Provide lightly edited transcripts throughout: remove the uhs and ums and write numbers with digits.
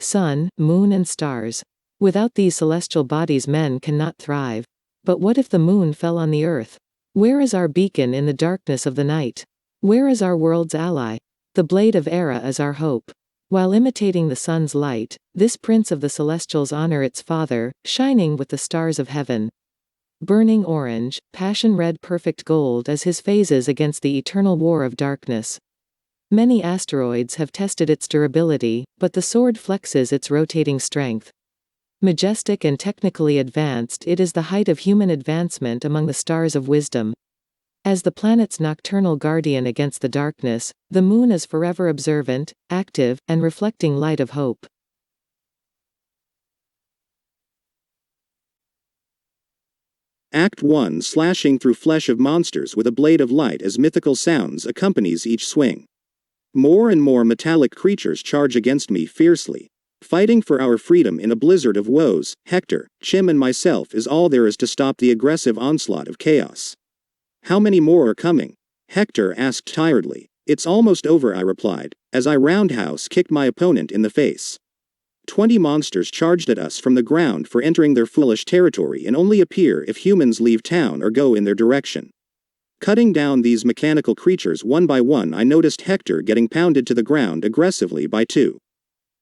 sun, moon and stars. Without these celestial bodies men cannot thrive. But what if the moon fell on the earth? Where is our beacon in the darkness of the night? Where is our world's ally? The blade of Era is our hope. While imitating the sun's light, this prince of the celestials honor its father, shining with the stars of heaven. Burning orange, passion red perfect gold as his phases against the eternal war of darkness. Many asteroids have tested its durability, but the sword flexes its rotating strength. Majestic and technically advanced, it is the height of human advancement among the stars of wisdom. As the planet's nocturnal guardian against the darkness, the moon is forever observant, active, and reflecting light of hope. Act 1. Slashing through flesh of monsters with a blade of light as mythical sounds accompanies each swing. More and more metallic creatures charge against me fiercely. Fighting for our freedom in a blizzard of woes, Hector, Chim and myself is all there is to stop the aggressive onslaught of chaos. How many more are coming? Hector asked tiredly. It's almost over, I replied, as I roundhouse kicked my opponent in the face. 20 monsters charged at us from the ground for entering their foolish territory and only appear if humans leave town or go in their direction. Cutting down these mechanical creatures one by one, I noticed Hector getting pounded to the ground aggressively by 2.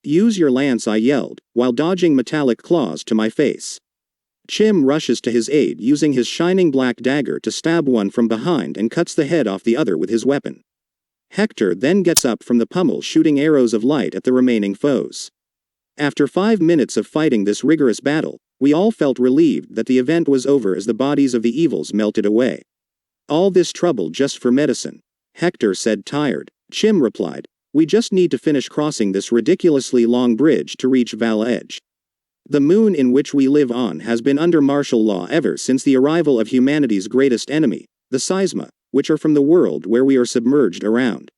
Use your lance, I yelled, while dodging metallic claws to my face. Chim rushes to his aid using his shining black dagger to stab one from behind and cuts the head off the other with his weapon. Hector then gets up from the pummel shooting arrows of light at the remaining foes. After 5 minutes of fighting this rigorous battle, we all felt relieved that the event was over as the bodies of the evils melted away. All this trouble just for medicine, Hector said tired. Chim replied, we just need to finish crossing this ridiculously long bridge to reach Val Edge. The moon in which we live on has been under martial law ever since the arrival of humanity's greatest enemy, the Seisma, which are from the world where we are submerged around.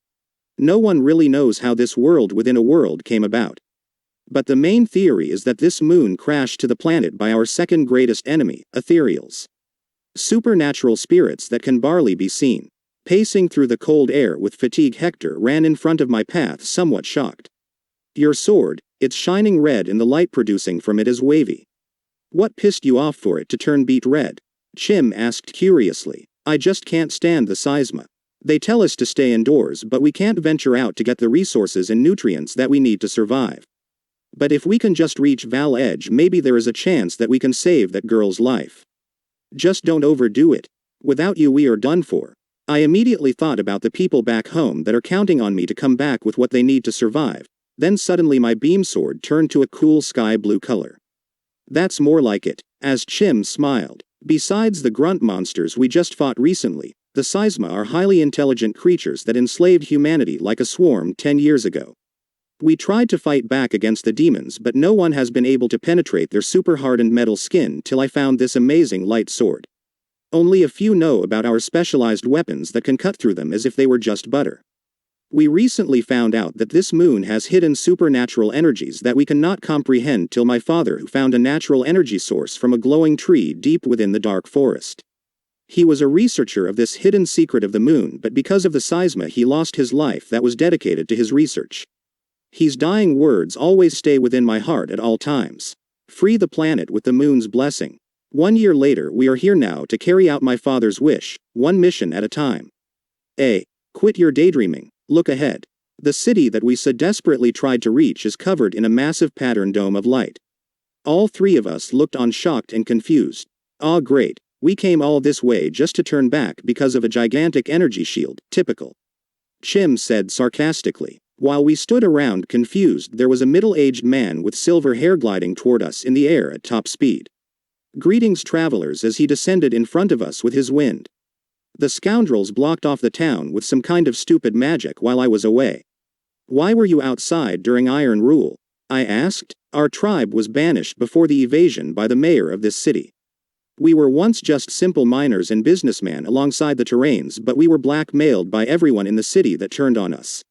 No one really knows how this world within a world came about. But the main theory is that this moon crashed to the planet by our second greatest enemy, ethereals. Supernatural spirits that can barely be seen. Pacing through the cold air with fatigue, Hector ran in front of my path somewhat shocked. Your sword, it's shining red and the light producing from it is wavy. What pissed you off for it to turn beet red? Chim asked curiously. I just can't stand the Seisma. They tell us to stay indoors but we can't venture out to get the resources and nutrients that we need to survive. But if we can just reach Val Edge, maybe there is a chance that we can save that girl's life. Just don't overdo it. Without you we are done for. I immediately thought about the people back home that are counting on me to come back with what they need to survive. Then suddenly my beam sword turned to a cool sky blue color. That's more like it, as Chim smiled. Besides the grunt monsters we just fought recently, the Seisma are highly intelligent creatures that enslaved humanity like a swarm 10 years ago. We tried to fight back against the demons but no one has been able to penetrate their super-hardened metal skin till I found this amazing light sword. Only a few know about our specialized weapons that can cut through them as if they were just butter. We recently found out that this moon has hidden supernatural energies that we cannot comprehend till my father who found a natural energy source from a glowing tree deep within the dark forest. He was a researcher of this hidden secret of the moon but because of the Seisma he lost his life that was dedicated to his research. His dying words always stay within my heart at all times. Free the planet with the moon's blessing. 1 year later we are here now to carry out my father's wish, one mission at a time. A. Quit your daydreaming, look ahead. The city that we so desperately tried to reach is covered in a massive pattern dome of light. All 3 of us looked on shocked and confused. Ah great, we came all this way just to turn back because of a gigantic energy shield, typical. Chim said sarcastically. While we stood around confused there was a middle-aged man with silver hair gliding toward us in the air at top speed. Greetings travelers as he descended in front of us with his wind. The scoundrels blocked off the town with some kind of stupid magic while I was away. Why were you outside during Iron Rule? I asked. Our tribe was banished before the evasion by the mayor of this city. We were once just simple miners and businessmen alongside the terrains but we were blackmailed by everyone in the city that turned on us.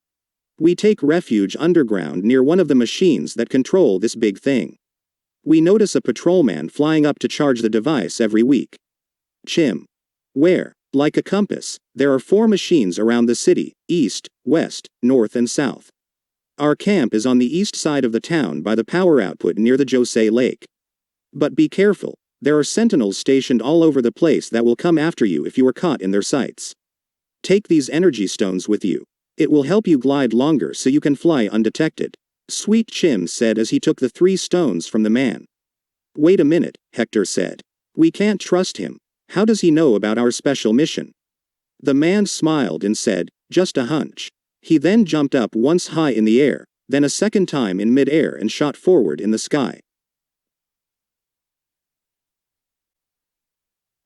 We take refuge underground near one of the machines that control this big thing. We notice a patrolman flying up to charge the device every week. Chim. Where? Like a compass, there are 4 machines around the city, east, west, north and south. Our camp is on the east side of the town by the power output near the Jose Lake. But be careful, there are sentinels stationed all over the place that will come after you if you are caught in their sights. Take these energy stones with you. It will help you glide longer so you can fly undetected. Sweet Chim said as he took the 3 stones from the man. Wait a minute, Hector said. We can't trust him. How does he know about our special mission? The man smiled and said, just a hunch. He then jumped up once high in the air, then a second time in mid-air and shot forward in the sky.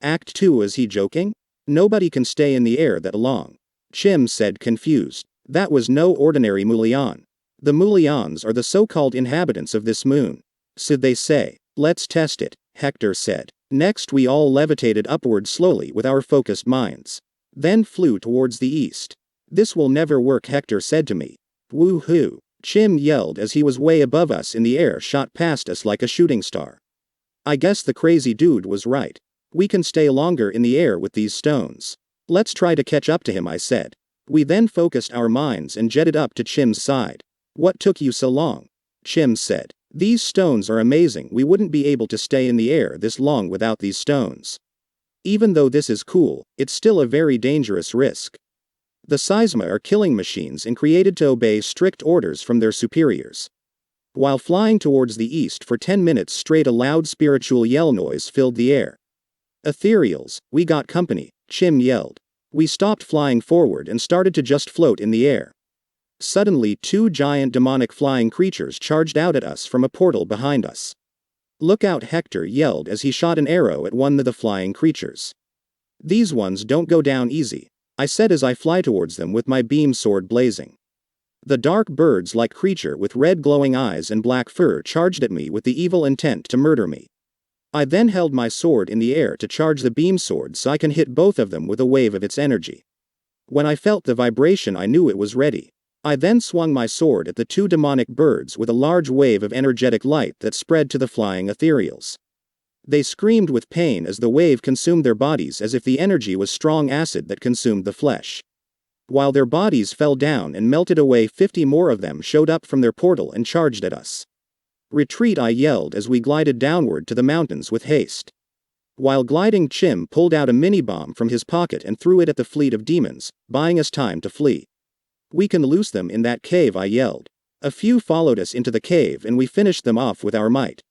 Act 2. Is he joking? Nobody can stay in the air that long. Chim said confused. That was no ordinary Mulian. The Mulians are the so-called inhabitants of this moon. So they say. Let's test it, Hector said. Next we all levitated upward slowly with our focused minds. Then flew towards the east. This will never work, Hector said to me. Woo-hoo. Chim yelled as he was way above us in the air, shot past us like a shooting star. I guess the crazy dude was right. We can stay longer in the air with these stones. Let's try to catch up to him, I said. We then focused our minds and jetted up to Chim's side. What took you so long? Chim said. These stones are amazing. We wouldn't be able to stay in the air this long without these stones. Even though this is cool, it's still a very dangerous risk. The Seisma are killing machines and created to obey strict orders from their superiors. While flying towards the east for 10 minutes straight, a loud spiritual yell noise filled the air. Ethereals, we got company, Chim yelled. We stopped flying forward and started to just float in the air. Suddenly 2 giant demonic flying creatures charged out at us from a portal behind us. Look out, Hector yelled as he shot an arrow at one of the flying creatures. These ones don't go down easy, I said as I fly towards them with my beam sword blazing. The dark birds-like creature with red glowing eyes and black fur charged at me with the evil intent to murder me. I then held my sword in the air to charge the beam sword so I can hit both of them with a wave of its energy. When I felt the vibration, I knew it was ready. I then swung my sword at the 2 demonic birds with a large wave of energetic light that spread to the flying ethereals. They screamed with pain as the wave consumed their bodies as if the energy was strong acid that consumed the flesh. While their bodies fell down and melted away, 50 more of them showed up from their portal and charged at us. Retreat, I yelled as we glided downward to the mountains with haste. While gliding, Chim pulled out a mini-bomb from his pocket and threw it at the fleet of demons, buying us time to flee. We can loose them in that cave, I yelled. A few followed us into the cave and we finished them off with our might.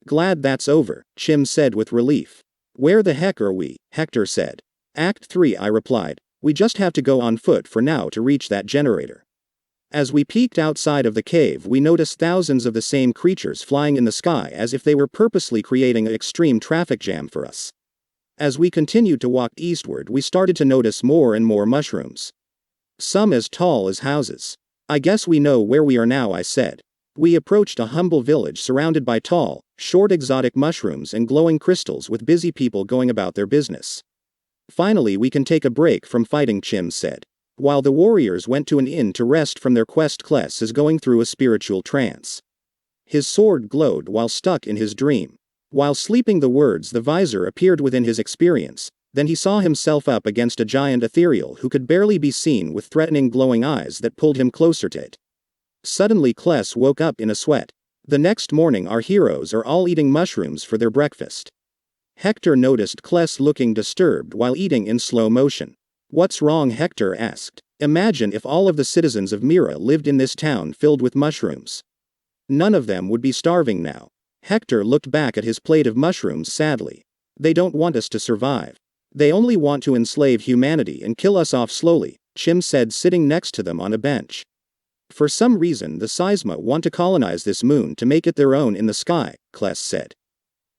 Glad that's over, Chim said with relief. Where the heck are we? Hector said. Act 3, I replied. We just have to go on foot for now to reach that generator. As we peeked outside of the cave, we noticed thousands of the same creatures flying in the sky as if they were purposely creating an extreme traffic jam for us. As we continued to walk eastward, we started to notice more and more mushrooms. Some as tall as houses. I guess we know where we are now, I said. We approached a humble village surrounded by tall, short exotic mushrooms and glowing crystals with busy people going about their business. Finally, we can take a break from fighting, Chim said. While the warriors went to an inn to rest from their quest, Kless is going through a spiritual trance. His sword glowed while stuck in his dream. While sleeping, the words "the visor" appeared within his experience. Then he saw himself up against a giant ethereal who could barely be seen with threatening glowing eyes that pulled him closer to it. Suddenly Kless woke up in a sweat. The next morning our heroes are all eating mushrooms for their breakfast. Hector noticed Kless looking disturbed while eating in slow motion. What's wrong? Hector asked. Imagine if all of the citizens of Mira lived in this town filled with mushrooms. None of them would be starving now. Hector looked back at his plate of mushrooms sadly. They don't want us to survive. They only want to enslave humanity and kill us off slowly, Chim said, sitting next to them on a bench. For some reason the Seisma want to colonize this moon to make it their own in the sky, Kless said.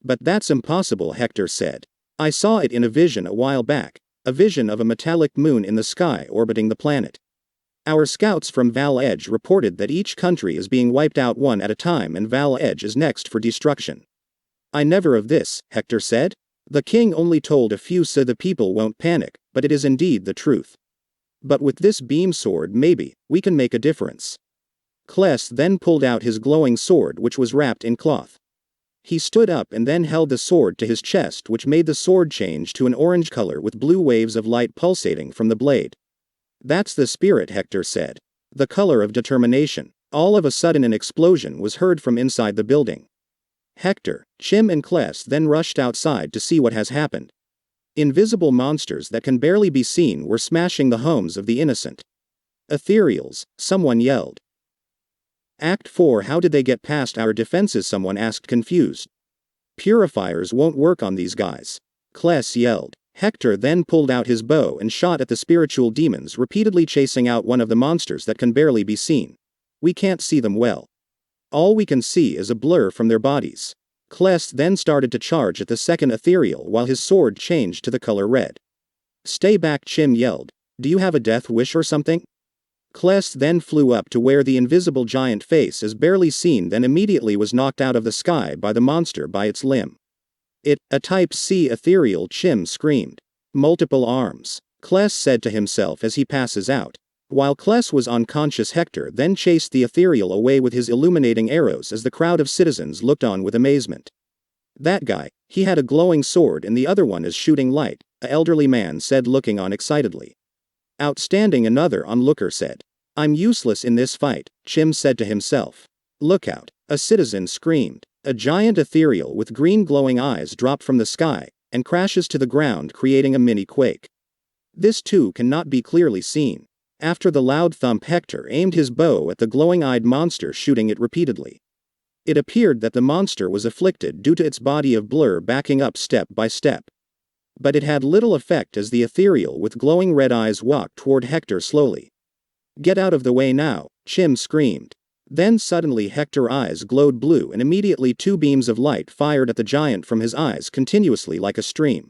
But that's impossible, Hector said. I saw it in a vision a while back, a vision of a metallic moon in the sky orbiting the planet. Our scouts from Val Edge reported that each country is being wiped out one at a time and Val Edge is next for destruction. I never of this, Hector said. The king only told a few so the people won't panic, but it is indeed the truth. But with this beam sword maybe, we can make a difference. Kless then pulled out his glowing sword which was wrapped in cloth. He stood up and then held the sword to his chest, which made the sword change to an orange color with blue waves of light pulsating from the blade. That's the spirit, Hector said. The color of determination. All of a sudden an explosion was heard from inside the building. Hector, Chim and Kless then rushed outside to see what has happened. Invisible monsters that can barely be seen were smashing the homes of the innocent. Ethereals, someone yelled. Act 4. How did they get past our defenses? Someone asked, confused. Purifiers won't work on these guys. Kless yelled. Hector then pulled out his bow and shot at the spiritual demons, repeatedly chasing out one of the monsters that can barely be seen. We can't see them well. All we can see is a blur from their bodies. Kless then started to charge at the second ethereal while his sword changed to the color red. Stay back, Chim yelled. Do you have a death wish or something? Kless then flew up to where the invisible giant face is barely seen, then immediately was knocked out of the sky by the monster by its limb. A type C ethereal, Chim screamed. Multiple arms, Kless said to himself as he passes out. While Kless was unconscious, Hector then chased the ethereal away with his illuminating arrows as the crowd of citizens looked on with amazement. That guy, he had a glowing sword and the other one is shooting light, an elderly man said, looking on excitedly. Outstanding, another onlooker said. I'm useless in this fight, Chim said to himself. Look out, a citizen screamed. A giant ethereal with green glowing eyes dropped from the sky and crashes to the ground, creating a mini quake. This too cannot be clearly seen. After the loud thump, Hector aimed his bow at the glowing-eyed monster, shooting it repeatedly. It appeared that the monster was afflicted due to its body of blur backing up step by step. But it had little effect as the ethereal with glowing red eyes walked toward Hector slowly. Get out of the way now, Chim screamed. Then suddenly Hector's eyes glowed blue and immediately two beams of light fired at the giant from his eyes continuously like a stream.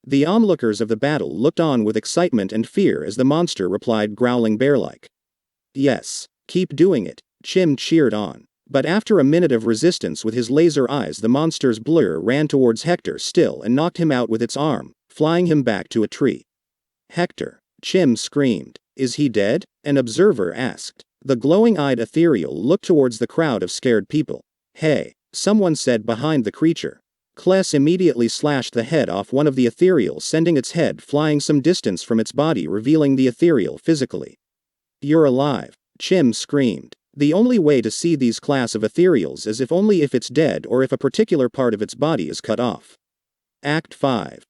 The onlookers of the battle looked on with excitement and fear as the monster replied, growling bear-like. Yes, keep doing it, Chim cheered on. But after a minute of resistance with his laser eyes, the monster's blur ran towards Hector still and knocked him out with its arm, flying him back to a tree. Hector, Chim screamed. Is he dead? An observer asked. The glowing-eyed ethereal looked towards the crowd of scared people. Hey, someone said behind the creature. Kless immediately slashed the head off one of the ethereals, sending its head flying some distance from its body, revealing the ethereal physically. You're alive, Chim screamed. The only way to see these class of ethereals is if only if it's dead or if a particular part of its body is cut off. Act 5.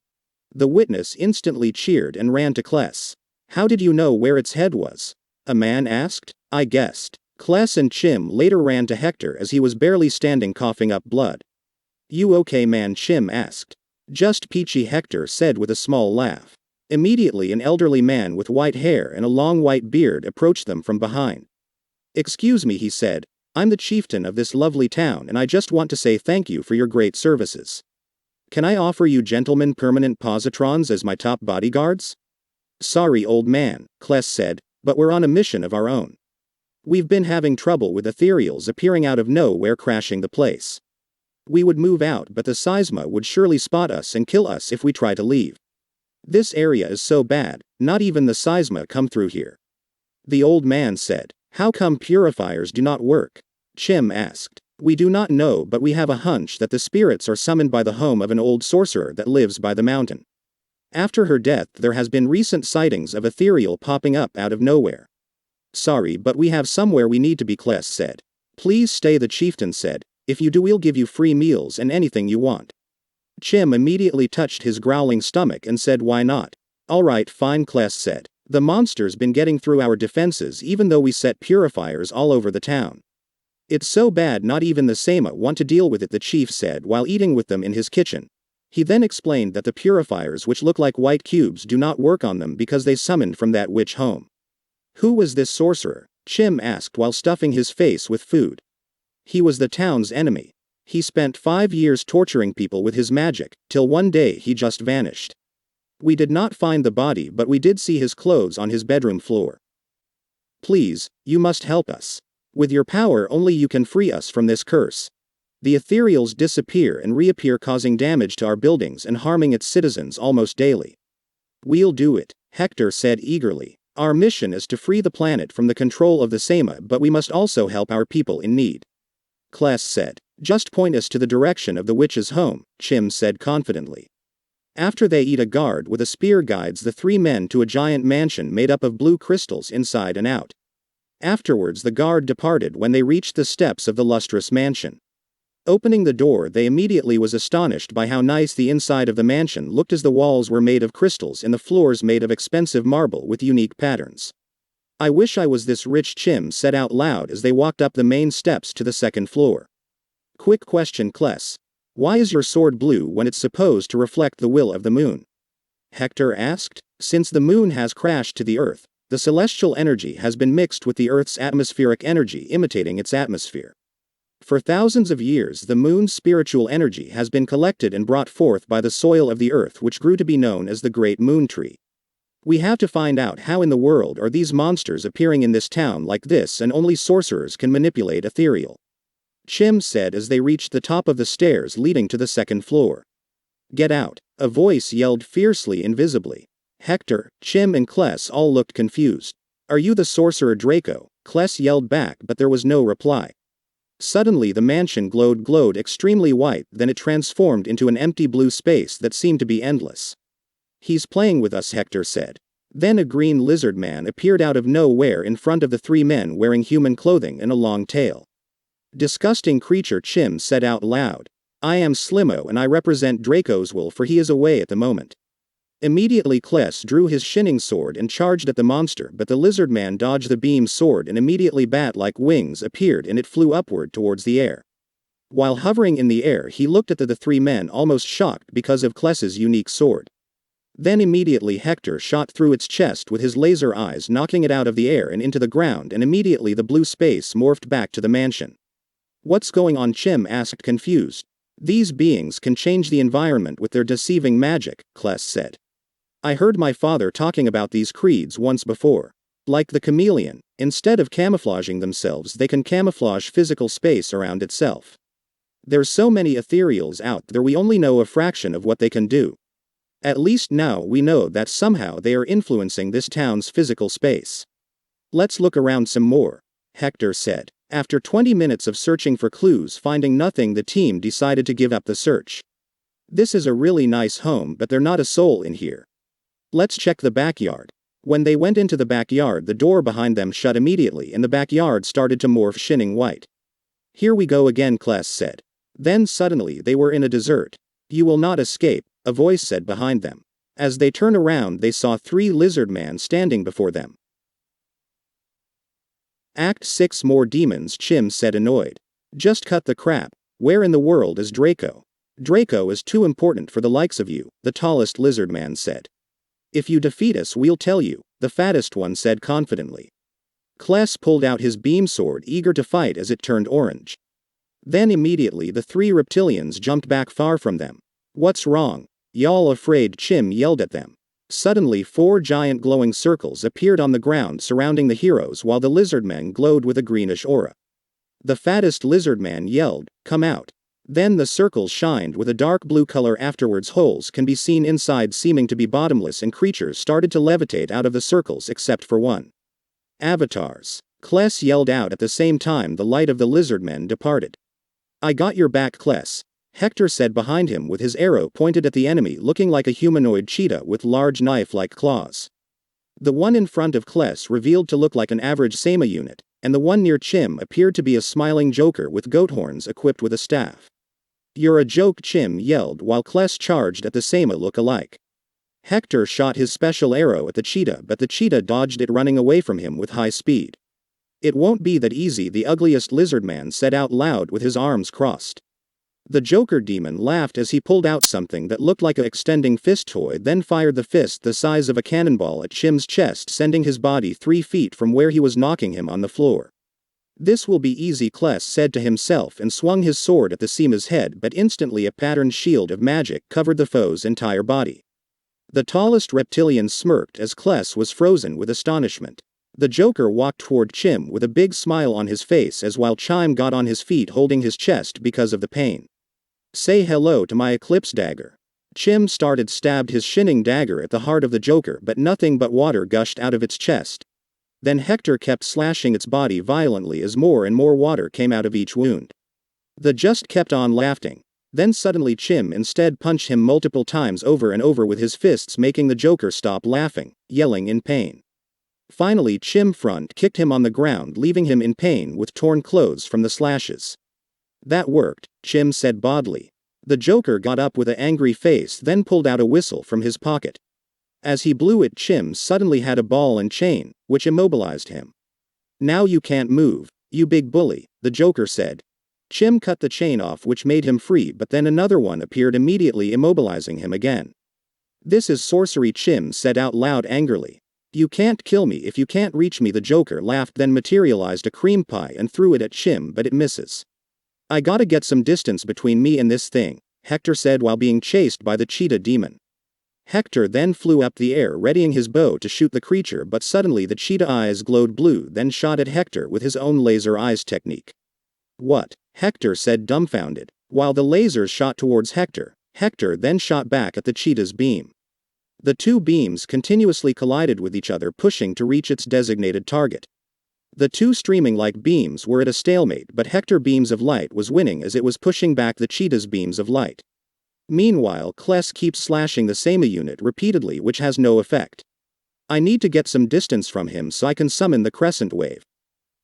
The witness instantly cheered and ran to Kless. How did you know where its head was? A man asked. I guessed. Kless and Chim later ran to Hector as he was barely standing, coughing up blood. You okay, man? Chim asked. Just peachy, Hector said with a small laugh. Immediately an elderly man with white hair and a long white beard approached them from behind. Excuse me, he said. I'm the chieftain of this lovely town and I just want to say thank you for your great services. Can I offer you gentlemen permanent positrons as my top bodyguards? Sorry, old man, Kless said, but we're on a mission of our own. We've been having trouble with ethereals appearing out of nowhere, crashing the place. We would move out, but the Seisma would surely spot us and kill us if we try to leave. This area is so bad, not even the Seisma come through here. The old man said. How come purifiers do not work? Chim asked. We do not know, but we have a hunch that the spirits are summoned by the home of an old sorcerer that lives by the mountain. After her death, there has been recent sightings of ethereal popping up out of nowhere. Sorry, but we have somewhere we need to be, Kless said. Please stay, the chieftain said. If you do, we'll give you free meals and anything you want. Chim immediately touched his growling stomach and said, why not? Alright, fine, Kless said. The monster's been getting through our defenses even though we set purifiers all over the town. It's so bad not even the Seima want to deal with it, the chief said while eating with them in his kitchen. He then explained that the purifiers, which look like white cubes, do not work on them because they summoned from that witch home. Who was this sorcerer? Chim asked while stuffing his face with food. He was the town's enemy. He spent 5 years torturing people with his magic, till one day he just vanished. We did not find the body, but we did see his clothes on his bedroom floor. Please, you must help us. With your power only you can free us from this curse. The ethereals disappear and reappear, causing damage to our buildings and harming its citizens almost daily. We'll do it, Hector said eagerly. Our mission is to free the planet from the control of the Seima, but we must also help our people in need. Kless said. Just point us to the direction of the witch's home, Chim said confidently. After they eat, a guard with a spear guides the 3 men to a giant mansion made up of blue crystals inside and out. Afterwards the guard departed when they reached the steps of the lustrous mansion. Opening the door, they immediately was astonished by how nice the inside of the mansion looked, as the walls were made of crystals and the floors made of expensive marble with unique patterns. "I wish I was this rich," Chim said out loud as they walked up the main steps to the second floor. "Quick question, Kless. Why is your sword blue when it's supposed to reflect the will of the moon?" Hector asked. "Since the moon has crashed to the earth, the celestial energy has been mixed with the earth's atmospheric energy, imitating its atmosphere. For thousands of years the moon's spiritual energy has been collected and brought forth by the soil of the earth, which grew to be known as the Great Moon Tree. We have to find out how in the world are these monsters appearing in this town like this, and only sorcerers can manipulate ethereal," Chim said as they reached the top of the stairs leading to the second floor. "Get out," a voice yelled fiercely invisibly. Hector, Chim and Kless all looked confused. "Are you the sorcerer Draco?" Kless yelled back, but there was no reply. Suddenly the mansion glowed extremely white, then it transformed into an empty blue space that seemed to be endless. "He's playing with us," Hector said. Then a green lizard man appeared out of nowhere in front of the three men wearing human clothing and a long tail. "Disgusting creature," Chim said out loud. "I am Slimo and I represent Draco's will, for he is away at the moment." Immediately Kless drew his shinning sword and charged at the monster, but the lizard man dodged the beam sword and immediately bat-like wings appeared and it flew upward towards the air. While hovering in the air, he looked at the three men, almost shocked because of Kless's unique sword. Then immediately Hector shot through its chest with his laser eyes, knocking it out of the air and into the ground, and immediately the blue space morphed back to the mansion. "What's going on?" Chim asked, confused. "These beings can change the environment with their deceiving magic," Kless said. "I heard my father talking about these creeds once before. Like the chameleon, instead of camouflaging themselves, they can camouflage physical space around itself. There's so many ethereals out there, we only know a fraction of what they can do. At least now we know that somehow they are influencing this town's physical space. Let's look around some more," Hector said. After 20 minutes of searching for clues, finding nothing, the team decided to give up the search. "This is a really nice home, but there's not a soul in here. Let's check the backyard." When they went into the backyard, the door behind them shut immediately and the backyard started to morph shining white. "Here we go again," Kless said. Then suddenly they were in a desert. "You will not escape," a voice said behind them. As they turned around, they saw three lizard men standing before them. Act 6, more demons, Chim said, annoyed. "Just cut the crap. Where in the world is Draco?" "Draco is too important for the likes of you," the tallest lizard man said. "If you defeat us, we'll tell you," the fattest one said confidently. Kless pulled out his beam sword, eager to fight as it turned orange. Then immediately the three reptilians jumped back far from them. "What's wrong? Y'all afraid?" Chim yelled at them. Suddenly 4 giant glowing circles appeared on the ground surrounding the heroes, while the lizard men glowed with a greenish aura. The fattest lizard man yelled, "Come out." Then the circles shined with a dark blue color. Afterwards holes can be seen inside seeming to be bottomless, and creatures started to levitate out of the circles except for one. "Avatars!" Kless yelled out at the same time the light of the lizard men departed. "I got your back, Kless," Hector said behind him with his arrow pointed at the enemy, looking like a humanoid cheetah with large knife-like claws. The one in front of Kless revealed to look like an average Sama unit, and the one near Chim appeared to be a smiling joker with goat horns equipped with a staff. "You're a joke," Chim yelled while Kless charged at the Sama look-alike. Hector shot his special arrow at the cheetah, but the cheetah dodged it, running away from him with high speed. "It won't be that easy," the ugliest lizard man said out loud with his arms crossed. The Joker demon laughed as he pulled out something that looked like a extending fist toy, then fired the fist the size of a cannonball at Chim's chest, sending his body 3 feet from where he was, knocking him on the floor. "This will be easy," Kless said to himself and swung his sword at the Sema's head, but instantly a patterned shield of magic covered the foe's entire body. The tallest reptilian smirked as Kless was frozen with astonishment. The Joker walked toward Chim with a big smile on his face, as while Chim got on his feet holding his chest because of the pain. "Say hello to my Eclipse dagger." Chim stabbed his shinning dagger at the heart of the Joker, but nothing but water gushed out of its chest. Then Hector kept slashing its body violently as more and more water came out of each wound. The just kept on laughing. Then suddenly Chim instead punched him multiple times over and over with his fists, making the Joker stop laughing, yelling in pain. Finally, Chim front kicked him on the ground, leaving him in pain with torn clothes from the slashes. That worked, Chim said boldly. The Joker got up with an angry face, then pulled out a whistle from his pocket. As he blew it, Chim suddenly had a ball and chain, which immobilized him. Now you can't move, you big bully, the Joker said. Chim cut the chain off, which made him free, but then another one appeared, immediately immobilizing him again. This is sorcery, Chim said out loud angrily. You can't kill me if you can't reach me, the Joker laughed, then materialized a cream pie and threw it at Chim, but it misses. I gotta get some distance between me and this thing, Hector said while being chased by the cheetah demon. Hector then flew up the air, readying his bow to shoot the creature, but suddenly the cheetah eyes glowed blue, then shot at Hector with his own laser eyes technique. What? Hector said dumbfounded. While the lasers shot towards Hector, Hector then shot back at the cheetah's beam. The two beams continuously collided with each other, pushing to reach its designated target. The two streaming like beams were at a stalemate, but Hector's beams of light was winning as it was pushing back the cheetah's beams of light. Meanwhile, Kless keeps slashing the same unit repeatedly, which has no effect. I need to get some distance from him so I can summon the crescent wave.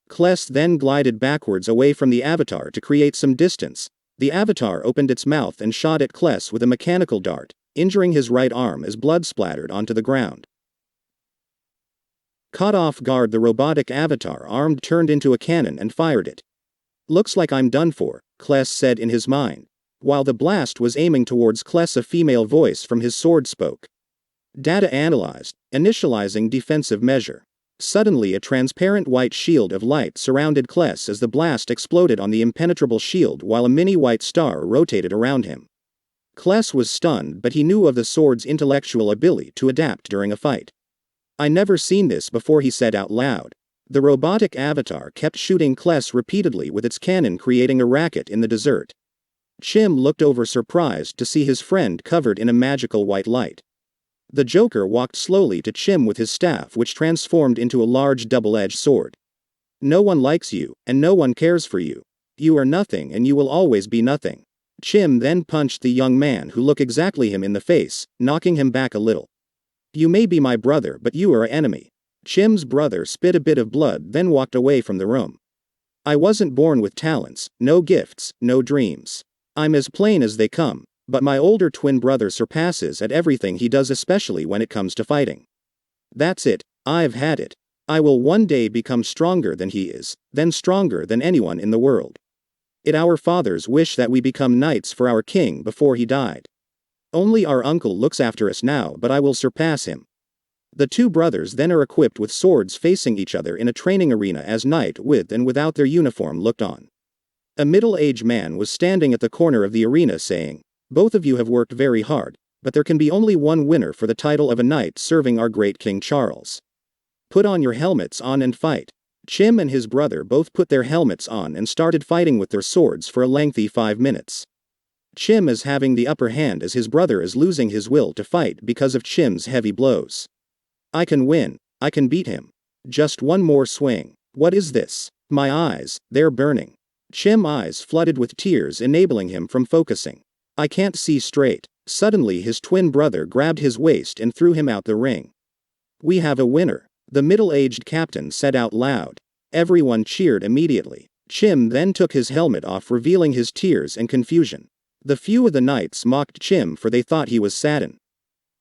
Kless then glided backwards away from the avatar to create some distance. The avatar opened its mouth and shot at Kless with a mechanical dart, injuring his right arm as blood splattered onto the ground. Caught off guard, the robotic avatar armed turned into a cannon and fired it. Looks like I'm done for, Kless said in his mind. While the blast was aiming towards Kless, a female voice from his sword spoke. Data analyzed, initializing defensive measure. Suddenly a transparent white shield of light surrounded Kless as the blast exploded on the impenetrable shield, while a mini white star rotated around him. Kless was stunned, but he knew of the sword's intellectual ability to adapt during a fight. I never seen this before, he said out loud. The robotic avatar kept shooting Kless repeatedly with its cannon, creating a racket in the desert. Chim looked over, surprised to see his friend covered in a magical white light. The Joker walked slowly to Chim with his staff, which transformed into a large double-edged sword. No one likes you, and no one cares for you. You are nothing, and you will always be nothing. Chim then punched the young man, who looked exactly him, in the face, knocking him back a little. You may be my brother, but you are an enemy. Chim's brother spit a bit of blood, then walked away from the room. I wasn't born with talents, no gifts, no dreams. I'm as plain as they come, but my older twin brother surpasses at everything he does, especially when it comes to fighting. That's it, I've had it. I will one day become stronger than he is, then stronger than anyone in the world. It our fathers wish that we become knights for our king before he died. Only our uncle looks after us now, but I will surpass him. The two brothers then are equipped with swords, facing each other in a training arena as knight with and without their uniform looked on. A middle-aged man was standing at the corner of the arena saying, both of you have worked very hard, but there can be only one winner for the title of a knight serving our great King Charles. Put on your helmets on and fight. Chim and his brother both put their helmets on and started fighting with their swords for a lengthy 5 minutes. Chim is having the upper hand as his brother is losing his will to fight because of Chim's heavy blows. I can win, I can beat him. Just one more swing. What is this? My eyes, they're burning. Chim's eyes flooded with tears, enabling him from focusing. I can't see straight. Suddenly his twin brother grabbed his waist and threw him out the ring. We have a winner, the middle-aged captain said out loud. Everyone cheered immediately. Chim then took his helmet off, revealing his tears and confusion. The few of the knights mocked Chim, for they thought he was saddened.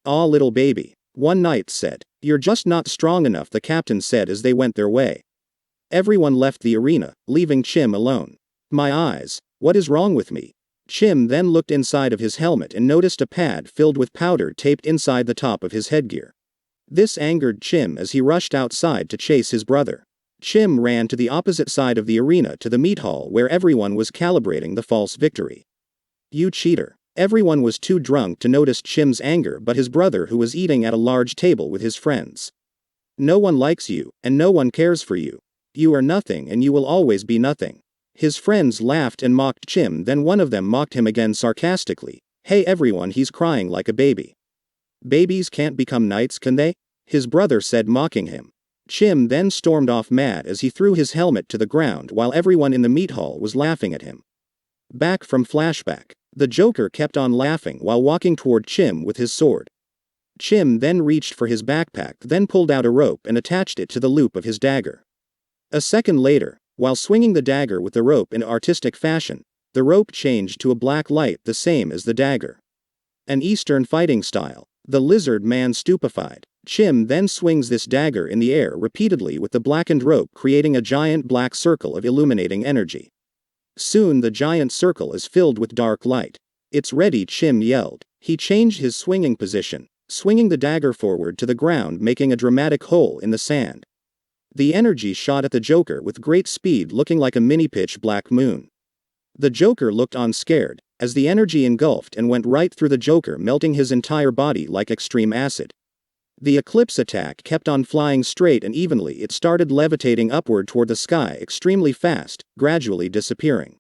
Aw, little baby, one knight said. You're just not strong enough, the captain said as they went their way. Everyone left the arena, leaving Chim alone. My eyes, what is wrong with me? Chim then looked inside of his helmet and noticed a pad filled with powder taped inside the top of his headgear. This angered Chim as he rushed outside to chase his brother. Chim ran to the opposite side of the arena to the meat hall where everyone was calibrating the false victory. You cheater. Everyone was too drunk to notice Chim's anger but his brother, who was eating at a large table with his friends. No one likes you, and no one cares for you. You are nothing and you will always be nothing. His friends laughed and mocked Chim, then one of them mocked him again sarcastically. Hey everyone, he's crying like a baby. Babies can't become knights, can they? His brother said, mocking him. Chim then stormed off mad as he threw his helmet to the ground while everyone in the meat hall was laughing at him. Back from flashback. The Joker kept on laughing while walking toward Chim with his sword. Chim then reached for his backpack, then pulled out a rope and attached it to the loop of his dagger. A second later, while swinging the dagger with the rope in artistic fashion, the rope changed to a black light the same as the dagger. An Eastern fighting style. The lizard man stupefied. Chim then swings this dagger in the air repeatedly with the blackened rope, creating a giant black circle of illuminating energy. Soon the giant circle is filled with dark light. "It's ready," Chim yelled. He changed his swinging position, swinging the dagger forward to the ground, making a dramatic hole in the sand. The energy shot at the Joker with great speed, looking like a mini-pitch black moon. The Joker looked on scared, as the energy engulfed and went right through the Joker, melting his entire body like extreme acid. The eclipse attack kept on flying straight and evenly. It started levitating upward toward the sky extremely fast, gradually disappearing.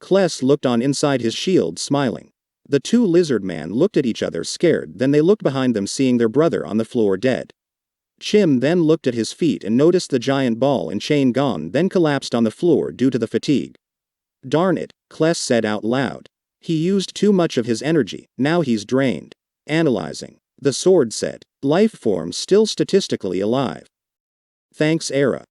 Kless looked on inside his shield, smiling. The two lizard men looked at each other scared, then they looked behind them, seeing their brother on the floor dead. Chim then looked at his feet and noticed the giant ball and chain gone, then collapsed on the floor due to the fatigue. "Darn it," Kless said out loud. "He used too much of his energy, now he's drained." Analyzing. The sword said, "Life form still statistically alive. Thanks, Era."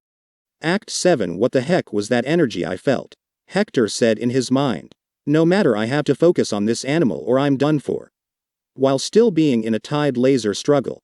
Act 7. What the heck was that energy I felt? Hector said in his mind. No matter, I have to focus on this animal or I'm done for. While still being in a Tide laser struggle,